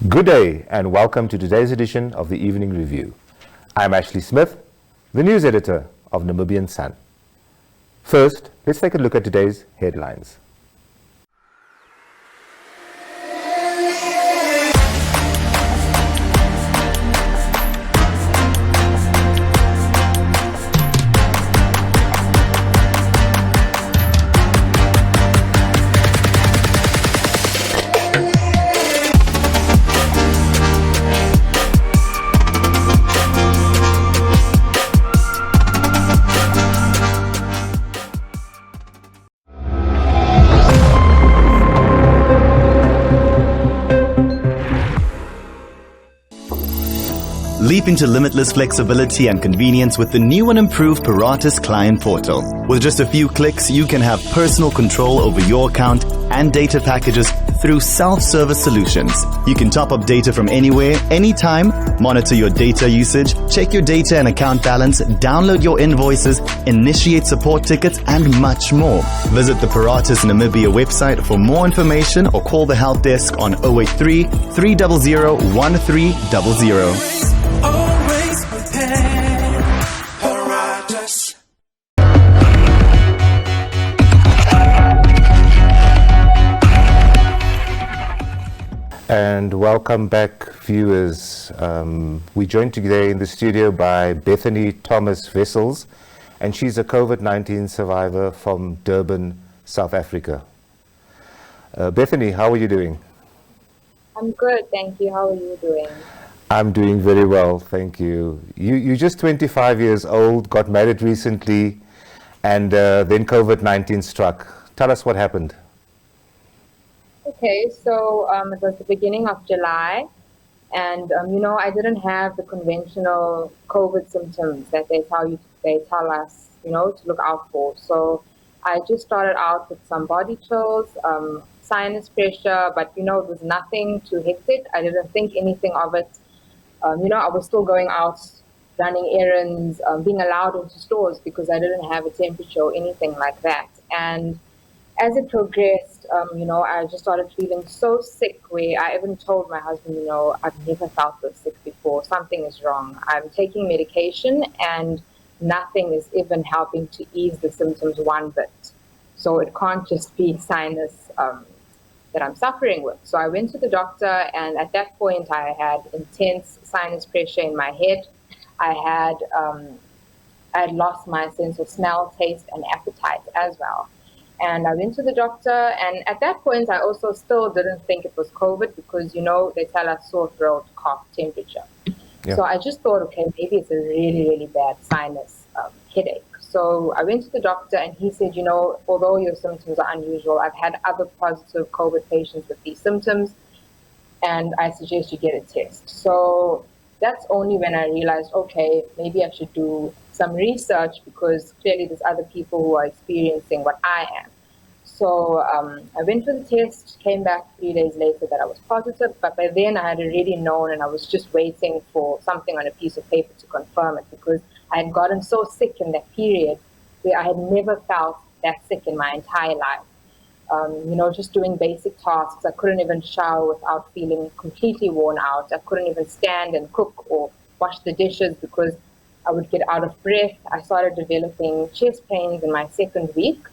Good day and welcome to today's edition of the Evening Review. I'm Ashley Smith, the news editor of Namibian Sun. First, let's take a look at today's headlines. Leap into limitless flexibility and convenience with the new and improved Paratus Client Portal. With just a few clicks, you can have personal control over your account and data packages through self-service solutions. You can top up data from anywhere, anytime, monitor your data usage, check your data and account balance, download your invoices, initiate support tickets, and much more. Visit the Paratus Namibia website for more information or call the help desk on 083 300 1300. Always prepared, Paratus. And welcome back, viewers. We're joined today in the studio by Bethany Thomas-Wessels, and she's a COVID-19 survivor from Durban, South Africa. Bethany, how are you doing? I'm good, thank you. How are you doing? I'm doing very well, thank you. You're just 25 years old, got married recently, and then COVID-19 struck. Tell us what happened. Okay, so it was the beginning of July, and I didn't have the conventional COVID symptoms that they tell us, to look out for. So I just started out with some body chills, sinus pressure, but it was nothing too hectic. I didn't think anything of it. I was still going out, running errands, being allowed into stores because I didn't have a temperature or anything like that. And as it progressed, I just started feeling so sick where I even told my husband, I've never felt this sick before. Something is wrong. I'm taking medication and nothing is even helping to ease the symptoms one bit. So it can't just be sinus that I'm suffering with. So I went to the doctor, and at that point I had intense sinus pressure in my head. I had lost my sense of smell, taste, and appetite as well. And I went to the doctor, and at that point I also still didn't think it was COVID because, they tell us sore throat, cough, temperature. Yeah. So I just thought, okay, maybe it's a really, really bad sinus headache. So I went to the doctor and he said, although your symptoms are unusual, I've had other positive COVID patients with these symptoms, and I suggest you get a test. So that's only when I realized, okay, maybe I should do some research because clearly there's other people who are experiencing what I am. So I went for the test, came back 3 days later that I was positive, but by then I had already known and I was just waiting for something on a piece of paper to confirm it because I had gotten so sick in that period where I had never felt that sick in my entire life. Just doing basic tasks. I couldn't even shower without feeling completely worn out. I couldn't even stand and cook or wash the dishes because I would get out of breath. I started developing chest pains in my second week.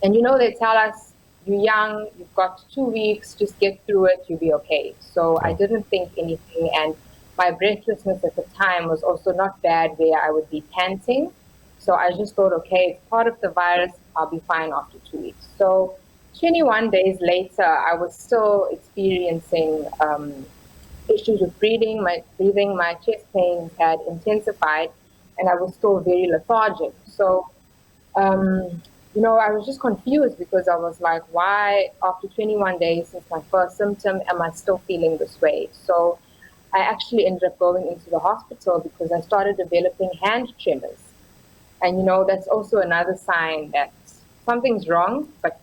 And they tell us, you're young, you've got 2 weeks, just get through it, you'll be okay. So I didn't think anything, and my breathlessness at the time was also not bad where I would be panting. So I just thought, okay, it's part of the virus, I'll be fine after 2 weeks. So 21 days later, I was still experiencing issues with breathing. My chest pains had intensified, and I was still very lethargic. So, I was just confused because I was like, why after 21 days since my first symptom am I still feeling this way? So I actually ended up going into the hospital because I started developing hand tremors. And, that's also another sign that something's wrong, but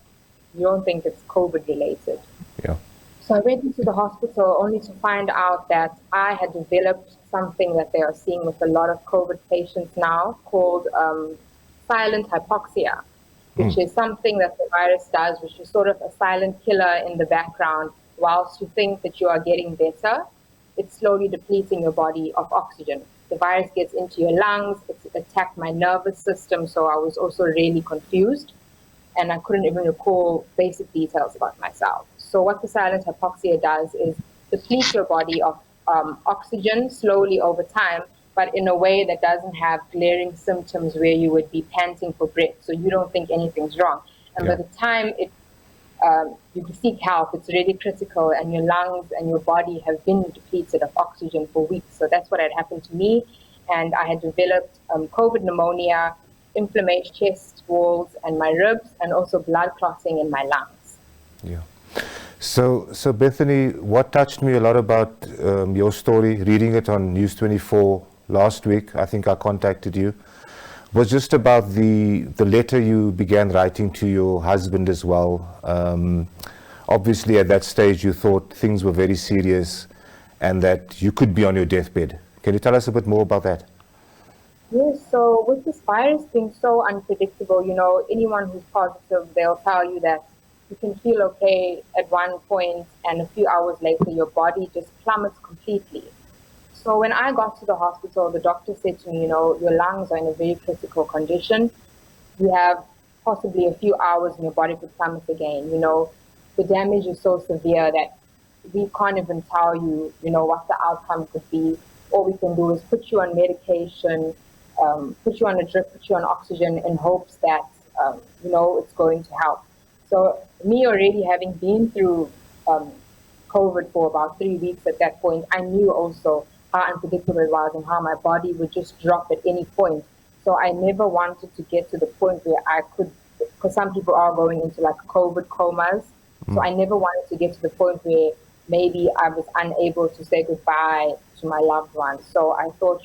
you don't think it's COVID related. Yeah. So I went into the hospital only to find out that I had developed something that they are seeing with a lot of COVID patients now called silent hypoxia, which is something that the virus does, which is sort of a silent killer in the background whilst you think that you are getting better, it's slowly depleting your body of oxygen. The virus gets into your lungs, it's attacked my nervous system, so I was also really confused and I couldn't even recall basic details about myself. So what the silent hypoxia does is deplete your body of oxygen slowly over time, but in a way that doesn't have glaring symptoms where you would be panting for breath, so you don't think anything's wrong. And by the time you seek help, it's really critical, and your lungs and your body have been depleted of oxygen for weeks. So that's what had happened to me, and I had developed COVID pneumonia, inflammation, chest walls, and my ribs, and also blood clotting in my lungs. Yeah. So Bethany, what touched me a lot about your story, reading it on News 24 last week, I think I contacted you, was just about the letter you began writing to your husband as well. Obviously, at that stage, you thought things were very serious and that you could be on your deathbed. Can you tell us a bit more about that? Yes, so with this virus being so unpredictable, anyone who's positive, they'll tell you that you can feel okay at one point and a few hours later, your body just plummets completely. So when I got to the hospital, the doctor said to me, your lungs are in a very critical condition. You have possibly a few hours and your body could plummet again. The damage is so severe that we can't even tell you, what the outcome could be. All we can do is put you on medication, put you on a drip, put you on oxygen in hopes that, it's going to help. So me already having been through COVID for about 3 weeks at that point, I knew also how unpredictable it was and how my body would just drop at any point. So I never wanted to get to the point where I could, because some people are going into like COVID comas. So I never wanted to get to the point where maybe I was unable to say goodbye to my loved ones. So I thought,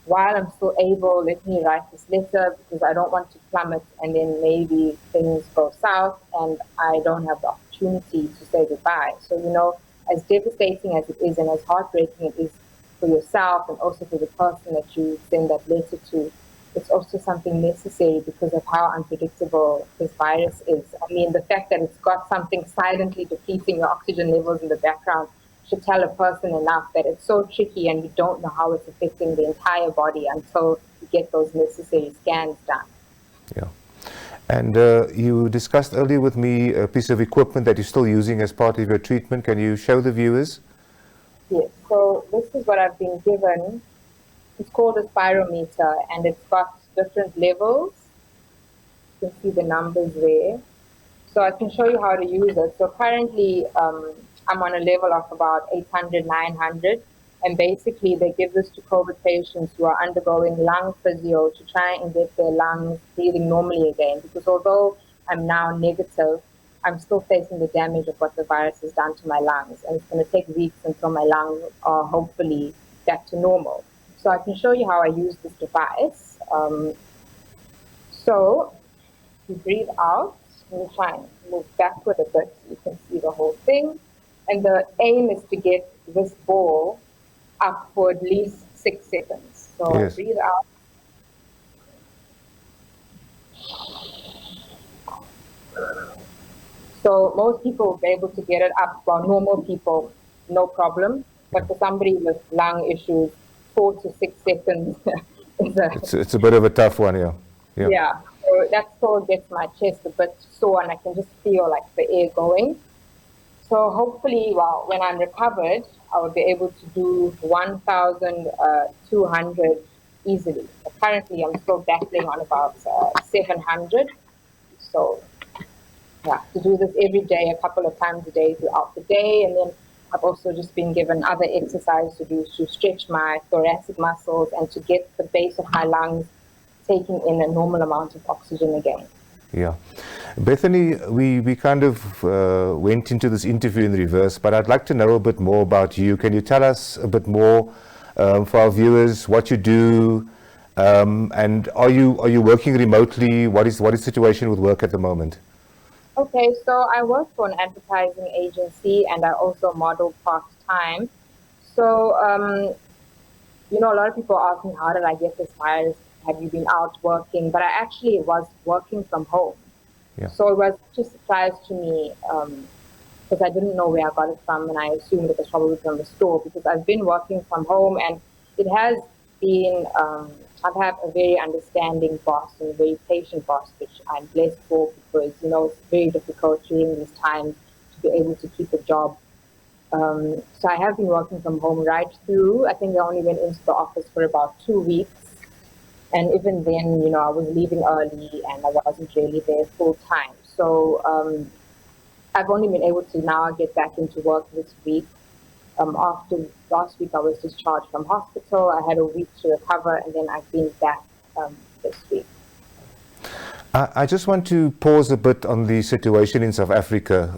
while I'm still able, let me write this letter because I don't want to plummet and then maybe things go south and I don't have the opportunity to say goodbye. So, as devastating as it is and as heartbreaking it is for yourself and also for the person that you send that letter to, it's also something necessary because of how unpredictable this virus is. I mean, the fact that it's got something silently depleting your oxygen levels in the background should tell a person enough that it's so tricky and you don't know how it's affecting the entire body until you get those necessary scans done. Yeah. And you discussed earlier with me a piece of equipment that you're still using as part of your treatment. Can you show the viewers? Yes, so this is what I've been given. It's called a spirometer and it's got different levels. You can see the numbers there. So I can show you how to use it. So currently I'm on a level of about 800, 900. And basically they give this to COVID patients who are undergoing lung physio to try and get their lungs breathing normally again. Because although I'm now negative, I'm still facing the damage of what the virus has done to my lungs. And it's going to take weeks until my lungs are hopefully back to normal. So I can show you how I use this device. So you breathe out, and you try and move backward a bit so you can see the whole thing. And the aim is to get this ball up for at least 6 seconds. So Yes. breathe out. So most people will be able to get it up, while normal people, no problem. But for somebody with lung issues, 4 to 6 seconds is It's a bit of a tough one, yeah. yeah. So that still gets my chest a bit sore and I can just feel like the air going. So hopefully, when I'm recovered, I will be able to do 1,200 easily. But currently, I'm still battling on about 700. So yeah, to do this every day, a couple of times a day throughout the day. And then I've also just been given other exercises to do to stretch my thoracic muscles and to get the base of my lungs taking in a normal amount of oxygen again. Yeah. Bethany, we kind of went into this interview in reverse, but I'd like to know a bit more about you. Can you tell us a bit more for our viewers what you do, and are you working remotely? What is the situation with work at the moment? Okay, so I work for an advertising agency and I also model part-time. So, a lot of people ask me, how did I get this virus? Have you been out working? But I actually was working from home. Yeah. So it was just a surprise to me because I didn't know where I got it from, and I assumed it was probably from the store because I've been working from home, and it has been. I've had a very understanding boss and a very patient boss, which I'm blessed for because it's very difficult during these times to be able to keep a job. So I have been working from home right through. I think I only went into the office for about 2 weeks. And even then, I was leaving early and I wasn't really there full time. So I've only been able to now get back into work this week. After last week, I was discharged from hospital. I had a week to recover, and then I've been back this week. I just want to pause a bit on the situation in South Africa.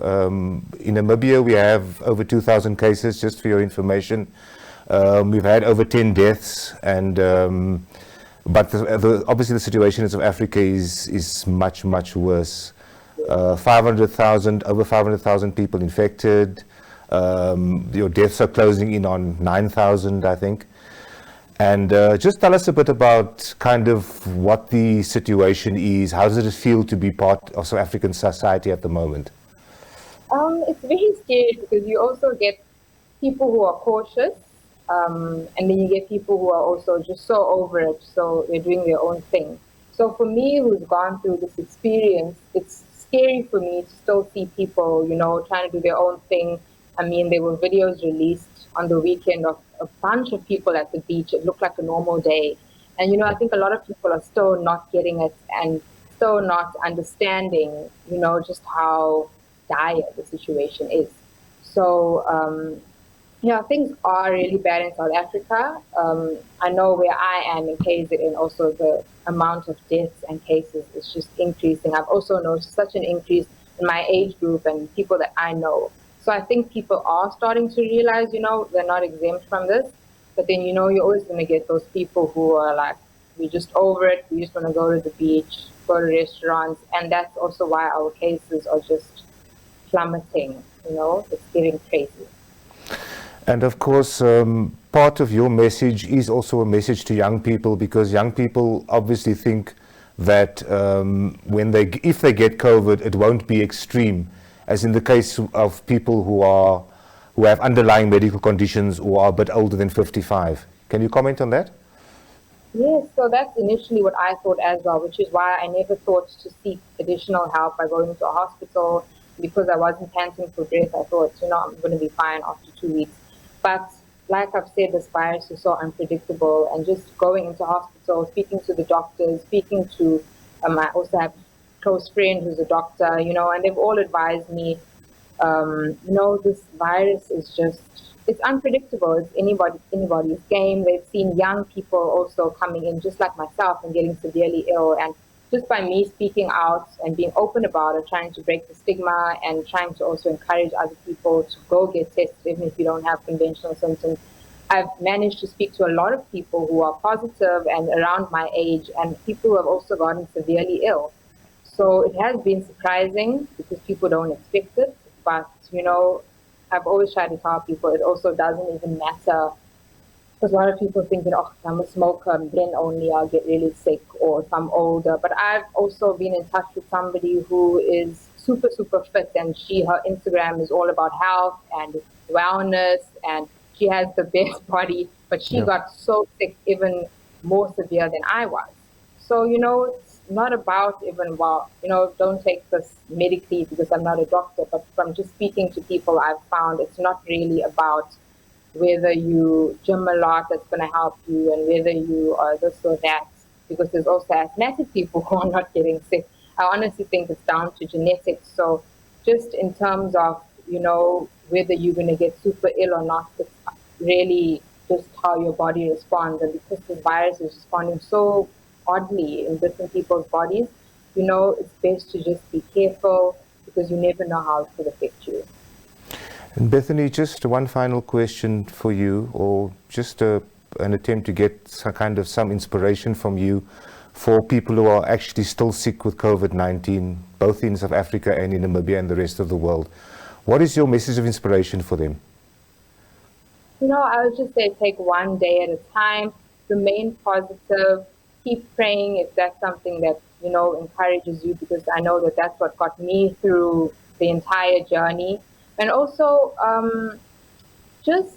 In Namibia, we have over 2,000 cases, just for your information. We've had over 10 deaths, and but obviously the situation in South Africa is much, much worse. 500,000, over 500,000 people infected. Your deaths are closing in on 9,000, I think. And just tell us a bit about kind of what the situation is. How does it feel to be part of South African society at the moment? It's very scary because you also get people who are cautious, and then you get people who are also just so over it, so they're doing their own thing. So for me, who's gone through this experience, it's scary for me to still see people, trying to do their own thing. I mean, there were videos released on the weekend of a bunch of people at the beach. It looked like a normal day. And, I think a lot of people are still not getting it and still not understanding, just how dire the situation is. So, things are really bad in South Africa. I know where I am in KZN, also the amount of deaths and cases is just increasing. I've also noticed such an increase in my age group and people that I know. So I think people are starting to realize, they're not exempt from this. But then, you're always going to get those people who are like, we're just over it. We just want to go to the beach, go to restaurants. And that's also why our cases are just plummeting. It's getting crazy. And of course, part of your message is also a message to young people, because young people obviously think that if they get COVID, it won't be extreme, as in the case of people who have underlying medical conditions or are a bit older than 55. Can you comment on that? Yes, so that's initially what I thought as well, which is why I never thought to seek additional help by going to a hospital, because I wasn't panting for breath. I thought, I'm going to be fine after 2 weeks. But like I've said, this virus is so unpredictable, and just going into hospital, speaking to the doctors, speaking to, I also have a close friend who's a doctor, and they've all advised me, this virus is just, it's unpredictable. It's anybody's game. They've seen young people also coming in just like myself and getting severely ill. And just by me speaking out and being open about it, trying to break the stigma and trying to also encourage other people to go get tested even if you don't have conventional symptoms, I've managed to speak to a lot of people who are positive and around my age, and people who have also gotten severely ill. So it has been surprising because people don't expect it. But, I've always tried to tell people it also doesn't even matter, because a lot of people think that, if I'm a smoker, then only I'll get really sick, or if I'm older. But I've also been in touch with somebody who is super, super fit, and her Instagram is all about health and wellness, and she has the best body, but she got so sick, even more severe than I was. So, it's not about even, don't take this medically because I'm not a doctor, but from just speaking to people, I've found it's not really about whether you gym a lot that's going to help you, and whether you are this or that, because there's also asthmatic people who are not getting sick. I honestly think it's down to genetics. So just in terms of, whether you're going to get super ill or not, it's really just how your body responds. And because this virus is responding so oddly in different people's bodies, it's best to just be careful, because you never know how it could affect you. And Bethany, just one final question for you, or just an attempt to get some inspiration from you for people who are actually still sick with COVID-19, both in South Africa and in Namibia and the rest of the world. What is your message of inspiration for them? I would just say take one day at a time, remain positive, keep praying if that's something that, encourages you, because I know that that's what got me through the entire journey. And also, just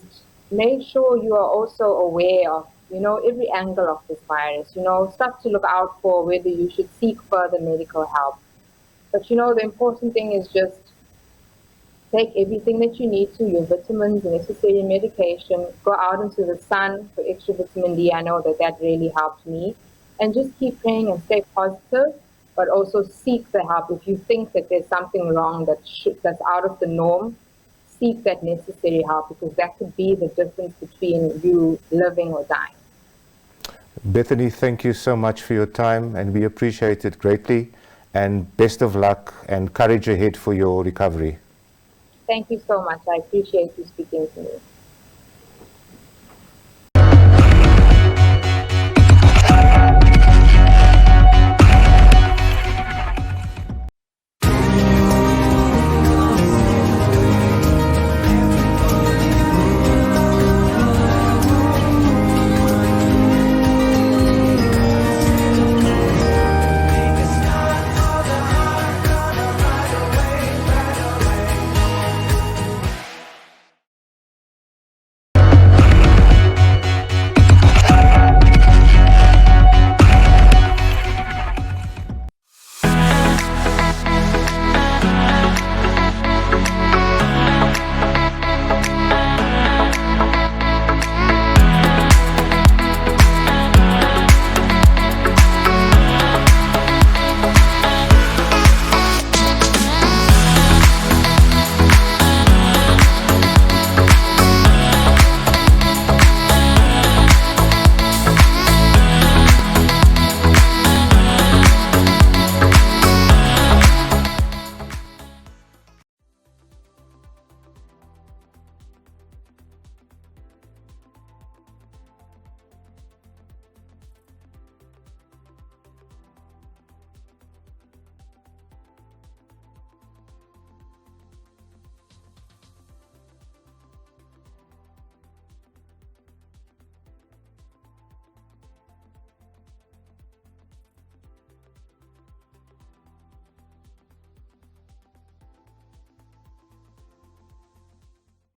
make sure you are also aware of, every angle of this virus, stuff to look out for, whether you should seek further medical help. But, the important thing is just take everything that you need to, your vitamins, necessary medication, go out into the sun for extra vitamin D. I know that really helped me. And just keep praying and stay positive, but also seek the help. If you think that there's something wrong that's out of the norm, seek that necessary help, because that could be the difference between you living or dying. Bethany, thank you so much for your time, and we appreciate it greatly. And best of luck and courage ahead for your recovery. Thank you so much. I appreciate you speaking to me.